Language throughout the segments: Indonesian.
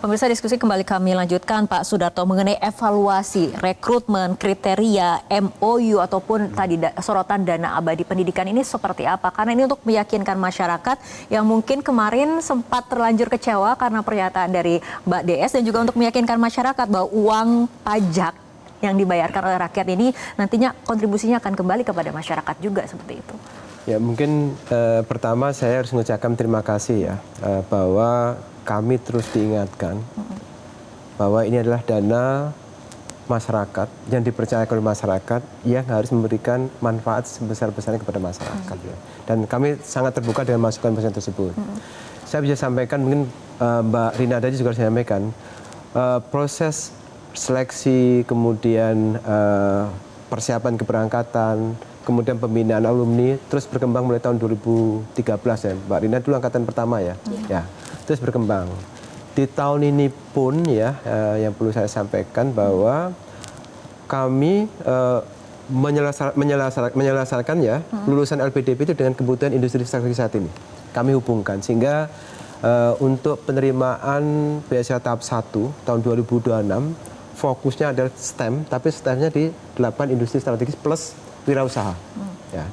Pemirsa, diskusi kembali kami lanjutkan Pak Sudarto mengenai evaluasi rekrutmen, kriteria, MOU ataupun tadi sorotan dana abadi pendidikan ini seperti apa? Karena ini untuk meyakinkan masyarakat yang mungkin kemarin sempat terlanjur kecewa karena pernyataan dari Mbak DS, dan juga untuk meyakinkan masyarakat bahwa uang pajak yang dibayarkan oleh rakyat ini nantinya kontribusinya akan kembali kepada masyarakat juga, seperti itu. Ya, mungkin pertama saya harus mengucapkan terima kasih ya, bahwa kami terus diingatkan bahwa ini adalah dana masyarakat yang dipercayakan oleh masyarakat yang harus memberikan manfaat sebesar-besarnya kepada masyarakat. Ya. Dan kami sangat terbuka dengan masukan-masukan tersebut. Saya bisa sampaikan, mungkin Mbak Rina tadi juga saya sampaikan, proses seleksi, kemudian persiapan keberangkatan, kemudian pembinaan alumni terus berkembang mulai tahun 2013 ya. Mbak Rina dulu angkatan pertama ya. Ya, terus berkembang. Di tahun ini pun ya, yang perlu saya sampaikan bahwa kami menyelesaikan ya lulusan LPDP itu dengan kebutuhan industri strategis saat ini. Kami hubungkan sehingga untuk penerimaan beasiswa tahap 1 tahun 2026 fokusnya adalah STEM, tapi STEM-nya di 8 industri strategis plus wirausaha. Ya.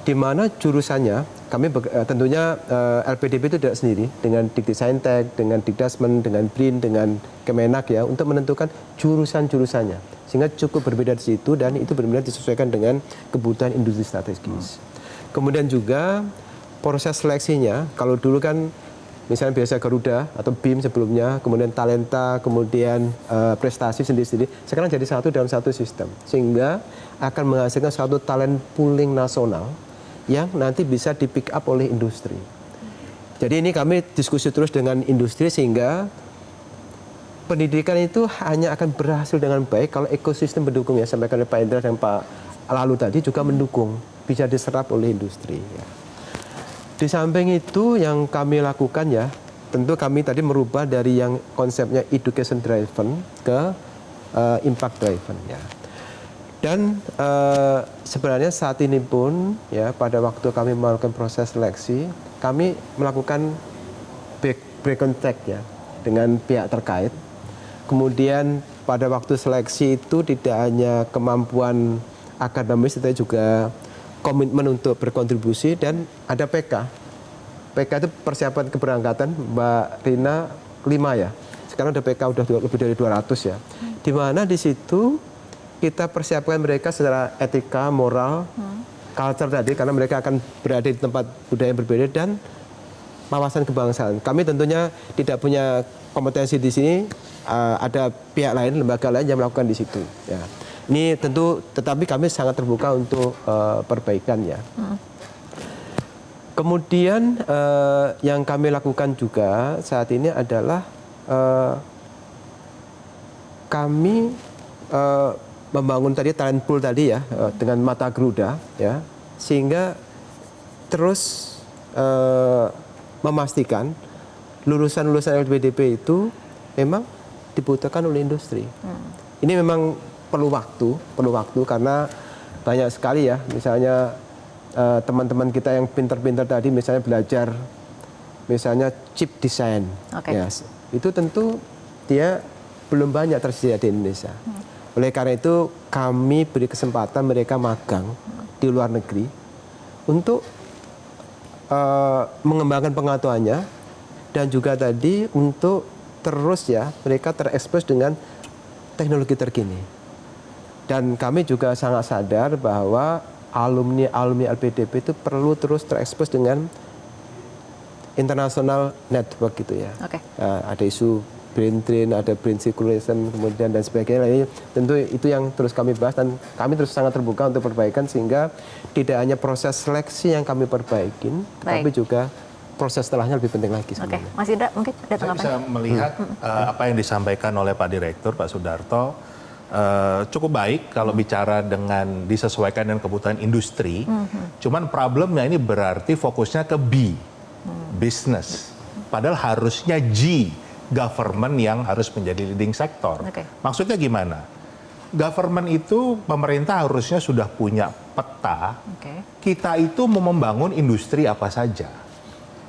Di mana jurusannya, kami tentunya LPDP itu tidak sendiri, dengan Dikti-Saintek, dengan Dikdasmen, dengan BRIN, dengan Kemenak ya, untuk menentukan jurusan-jurusannya. Sehingga cukup berbeda di situ dan itu benar-benar disesuaikan dengan kebutuhan industri strategis. Kemudian juga proses seleksinya, kalau dulu kan misalnya biasa Garuda atau BIM sebelumnya, kemudian talenta, kemudian prestasi sendiri-sendiri, sekarang jadi satu dalam satu sistem. Sehingga akan menghasilkan suatu talent pooling nasional yang nanti bisa di pick up oleh industri. Jadi ini kami diskusi terus dengan industri sehingga pendidikan itu hanya akan berhasil dengan baik kalau ekosistem mendukung ya, sampaikan oleh Pak Indra dan Pak Lalu tadi juga mendukung, bisa diserap oleh industri. Ya. Di samping itu yang kami lakukan ya, tentu kami tadi merubah dari yang konsepnya education driven ke impact driven ya. Dan sebenarnya saat ini pun ya, pada waktu kami melakukan proses seleksi, kami melakukan background check ya dengan pihak terkait. Kemudian pada waktu seleksi itu tidak hanya kemampuan akademis, tetapi juga komitmen untuk berkontribusi dan ada PK. PK itu persiapan keberangkatan, Mbak Rina, 5 ya. Sekarang ada PK udah lebih dari 200 ya. Di mana di situ kita persiapkan mereka secara etika, moral, culture tadi, karena mereka akan berada di tempat budaya yang berbeda, dan wawasan kebangsaan. Kami tentunya tidak punya kompetensi di sini, ada pihak lain, lembaga lain yang melakukan di situ. Ya. Ini tentu, tetapi kami sangat terbuka untuk perbaikan ya. Kemudian yang kami lakukan juga saat ini adalah kami membangun tadi talent pool tadi ya, dengan mata Garuda ya, sehingga terus memastikan lulusan-lulusan LPDP itu memang dibutuhkan oleh industri. Ini memang perlu waktu karena banyak sekali ya, misalnya teman-teman kita yang pintar-pintar tadi misalnya belajar misalnya chip design, ya, itu tentu dia belum banyak tersedia di Indonesia. Oleh karena itu kami beri kesempatan mereka magang di luar negeri untuk mengembangkan pengetahuannya, dan juga tadi untuk terus ya mereka terekspos dengan teknologi terkini. Dan kami juga sangat sadar bahwa alumni LPDP itu perlu terus terekspos dengan international network gitu ya. Ada isu brain drain, ada brain circulation, kemudian dan sebagainya. Ini tentu itu yang terus kami bahas, dan kami terus sangat terbuka untuk perbaikan, sehingga tidak hanya proses seleksi yang kami perbaikin, tapi juga proses setelahnya lebih penting lagi. Mas Indra, mungkin ada tanggapan? Saya bisa melihat apa yang disampaikan oleh Pak Direktur, Pak Sudarto, cukup baik kalau bicara dengan disesuaikan dengan kebutuhan industri. Cuman problemnya ini berarti fokusnya ke B, business. Padahal harusnya G, government, yang harus menjadi leading sektor. Maksudnya gimana? Government itu, pemerintah harusnya sudah punya peta. Kita itu mau membangun industri apa saja.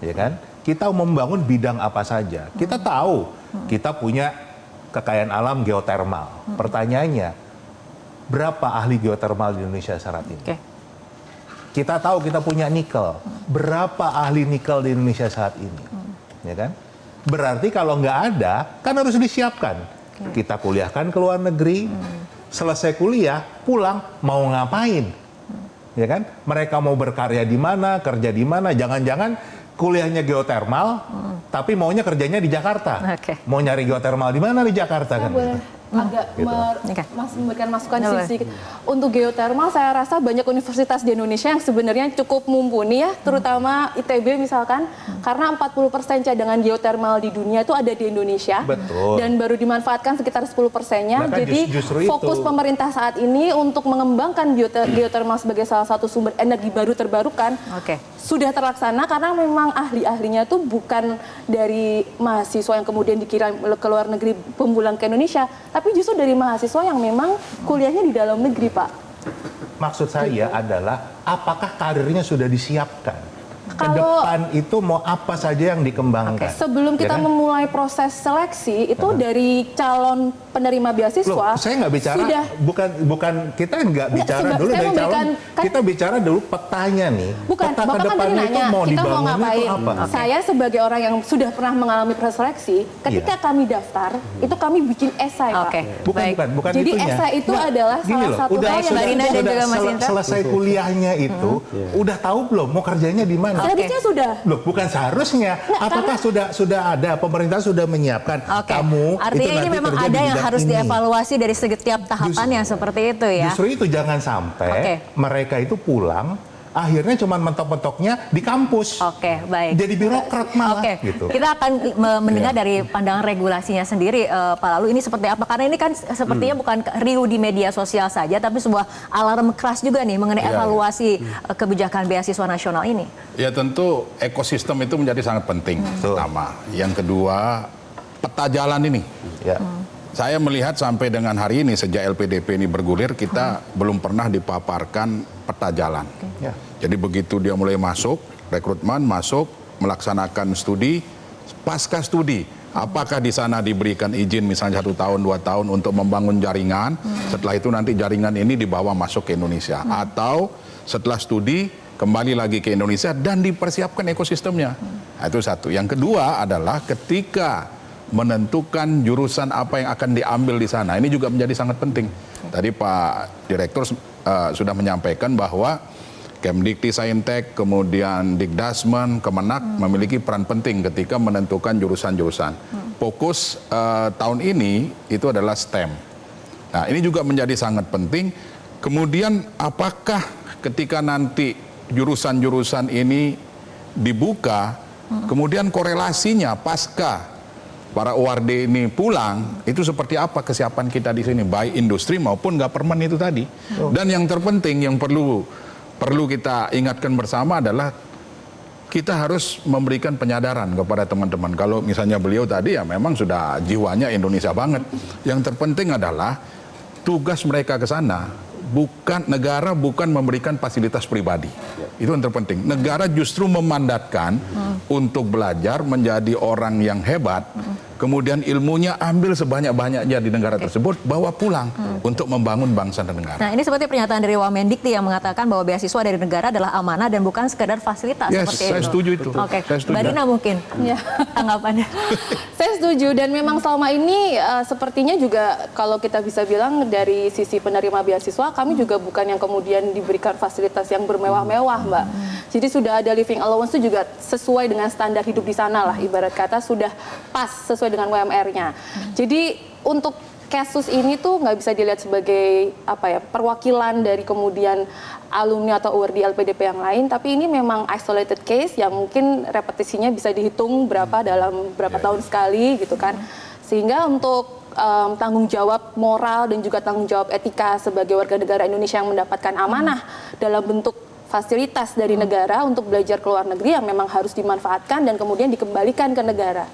ya kan? Kita membangun bidang apa saja. Kita tahu kita punya kekayaan alam geotermal. Pertanyaannya, berapa ahli geotermal di Indonesia saat ini? Kita tahu kita punya nikel. Berapa ahli nikel di Indonesia saat ini? Ya kan? Berarti kalau nggak ada, kan harus disiapkan. Kita kuliahkan ke luar negeri, selesai kuliah, pulang, mau ngapain? Ya kan? Mereka mau berkarya di mana, kerja di mana, jangan-jangan kuliahnya geotermal, tapi maunya kerjanya di Jakarta. Mau nyari geotermal di mana di Jakarta kan? Agak memberikan masukan sedikit. Untuk geotermal saya rasa banyak universitas di Indonesia yang sebenarnya cukup mumpuni ya, terutama ITB misalkan, karena 40% cadangan geotermal di dunia itu ada di Indonesia. Betul. Dan baru dimanfaatkan sekitar 10%-nya. Jadi fokus pemerintah saat ini untuk mengembangkan geotermal sebagai salah satu sumber energi baru terbarukan sudah terlaksana, karena memang ahli-ahlinya itu bukan dari mahasiswa yang kemudian dikirim ke luar negeri pembulang ke Indonesia, tapi justru dari mahasiswa yang memang kuliahnya di dalam negeri, Pak. Maksud saya adalah, apakah karirnya sudah disiapkan? Ke Kalau depan itu mau apa saja yang dikembangkan? Sebelum kita memulai proses seleksi, itu dari calon penerima beasiswa. Loh, saya nggak bicara, bukan kita nggak bicara dulu dari calon, kita bicara dulu petanya nih. Bukan, peta ke depannya itu mau dibangun itu apa? Saya sebagai orang yang sudah pernah mengalami proses seleksi, ketika kami daftar, itu kami bikin esai, Pak. Bukan jadi itunya. esai itu adalah salah satu hal yang selesai kuliahnya itu, udah tahu belum mau kerjanya di mana? Seharusnya sudah. Loh, bukan seharusnya. Apakah sudah ada, pemerintah sudah menyiapkan kamu? Artinya ini memang ada yang harus dievaluasi dari setiap tahapan yang seperti itu ya. Justru itu jangan sampai mereka itu pulang, akhirnya cuma mentok-mentoknya di kampus. Baik. Jadi birokrat malah. Gitu. Kita akan mendengar dari pandangan regulasinya sendiri, Pak Lalu, ini seperti apa? Karena ini kan sepertinya bukan riuh di media sosial saja, tapi sebuah alarm keras juga nih mengenai evaluasi kebijakan beasiswa nasional ini. Ya tentu ekosistem itu menjadi sangat penting. Pertama, yang kedua peta jalan ini. Saya melihat sampai dengan hari ini sejak LPDP ini bergulir, kita belum pernah dipaparkan peta jalan. Jadi begitu dia mulai masuk, rekrutmen masuk, melaksanakan studi, pasca studi, apakah di sana diberikan izin misalnya 1 tahun, 2 tahun untuk membangun jaringan, setelah itu nanti jaringan ini dibawa masuk ke Indonesia. Atau setelah studi, kembali lagi ke Indonesia dan dipersiapkan ekosistemnya. Nah, itu satu. Yang kedua adalah ketika menentukan jurusan apa yang akan diambil di sana. Ini juga menjadi sangat penting. Tadi Pak Direktur sudah menyampaikan bahwa Kemdikti-Saintek, kemudian Dikdasmen, Kemenak memiliki peran penting ketika menentukan jurusan-jurusan. Fokus tahun ini itu adalah STEM. Nah, ini juga menjadi sangat penting. Kemudian apakah ketika nanti jurusan-jurusan ini dibuka, kemudian korelasinya pasca para ORD ini pulang, itu seperti apa kesiapan kita di sini, baik industri maupun government itu tadi. Dan yang terpenting yang perlu kita ingatkan bersama adalah kita harus memberikan penyadaran kepada teman-teman. Kalau misalnya beliau tadi ya memang sudah jiwanya Indonesia banget. Yang terpenting adalah tugas mereka ke sana negara bukan memberikan fasilitas pribadi. Itu yang terpenting. Negara justru memandatkan untuk belajar menjadi orang yang hebat, kemudian ilmunya ambil sebanyak-banyaknya di negara tersebut, bawa pulang untuk membangun bangsa dan negara. Nah, ini seperti pernyataan dari Wamendikti yang mengatakan bahwa beasiswa dari negara adalah amanah dan bukan sekedar fasilitas seperti itu. Saya setuju itu. Mbak Dina mungkin tanggapannya. Saya setuju, dan memang selama ini sepertinya juga kalau kita bisa bilang dari sisi penerima beasiswa, kami juga bukan yang kemudian diberikan fasilitas yang bermewah-mewah, Mbak. Jadi sudah ada living allowance itu juga sesuai dengan standar hidup di sana lah, ibarat kata sudah pas sesuai dengan UMR-nya. Jadi untuk kasus ini tuh nggak bisa dilihat sebagai perwakilan dari kemudian alumni atau awardee LPDP yang lain, tapi ini memang isolated case yang mungkin repetisinya bisa dihitung dalam berapa tahun sekali gitu kan. Sehingga untuk tanggung jawab moral dan juga tanggung jawab etika sebagai warga negara Indonesia yang mendapatkan amanah dalam bentuk fasilitas dari negara untuk belajar ke luar negeri yang memang harus dimanfaatkan dan kemudian dikembalikan ke negara.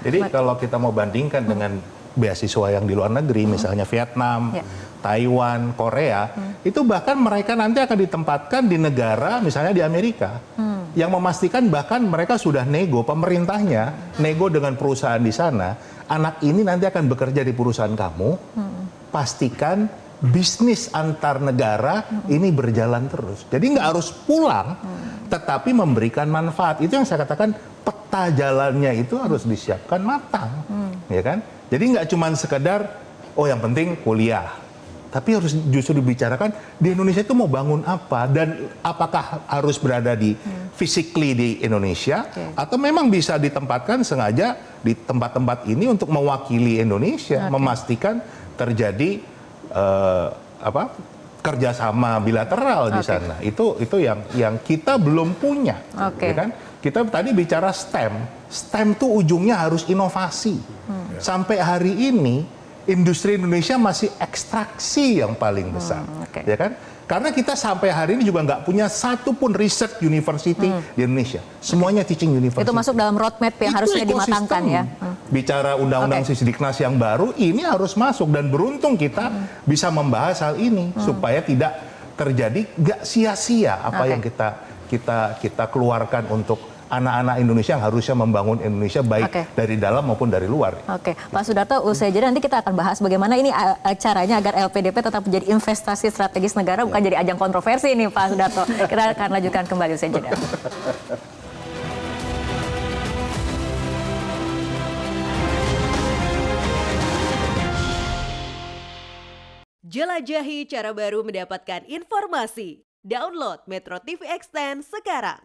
Jadi kalau kita mau bandingkan dengan beasiswa yang di luar negeri, misalnya Vietnam, Taiwan, Korea, itu bahkan mereka nanti akan ditempatkan di negara misalnya di Amerika yang memastikan bahkan mereka sudah nego, pemerintahnya nego dengan perusahaan di sana, anak ini nanti akan bekerja di perusahaan kamu, pastikan bisnis antar negara ini berjalan terus. Jadi nggak harus pulang, tetapi memberikan manfaat. Itu yang saya katakan peta jalannya itu harus disiapkan matang, ya kan? Jadi nggak cuma sekedar, oh yang penting kuliah. Tapi harus justru dibicarakan di Indonesia itu mau bangun apa dan apakah harus berada di physically di Indonesia atau memang bisa ditempatkan sengaja di tempat-tempat ini untuk mewakili Indonesia, memastikan terjadi kerjasama bilateral di sana. Itu yang kita belum punya, ya kan? Kita tadi bicara STEM tuh ujungnya harus inovasi. Sampai hari ini industri Indonesia masih ekstraksi yang paling besar, ya kan? Karena kita sampai hari ini juga nggak punya satu pun research university di Indonesia. Semuanya teaching university. Itu masuk dalam roadmap yang harusnya dimatangkan ya. Bicara undang-undang Sisdiknas yang baru, ini harus masuk dan beruntung kita bisa membahas hal ini supaya tidak terjadi nggak sia-sia apa yang kita keluarkan untuk anak-anak Indonesia yang harusnya membangun Indonesia baik dari dalam maupun dari luar. Oke, Pak Sudarto, usai jeda nanti kita akan bahas bagaimana ini caranya agar LPDP tetap menjadi investasi strategis negara, bukan jadi ajang kontroversi nih Pak Sudarto. Kita akan lanjutkan kembali usai jeda. Jelajahi cara baru mendapatkan informasi. Download Metro TV Extend sekarang.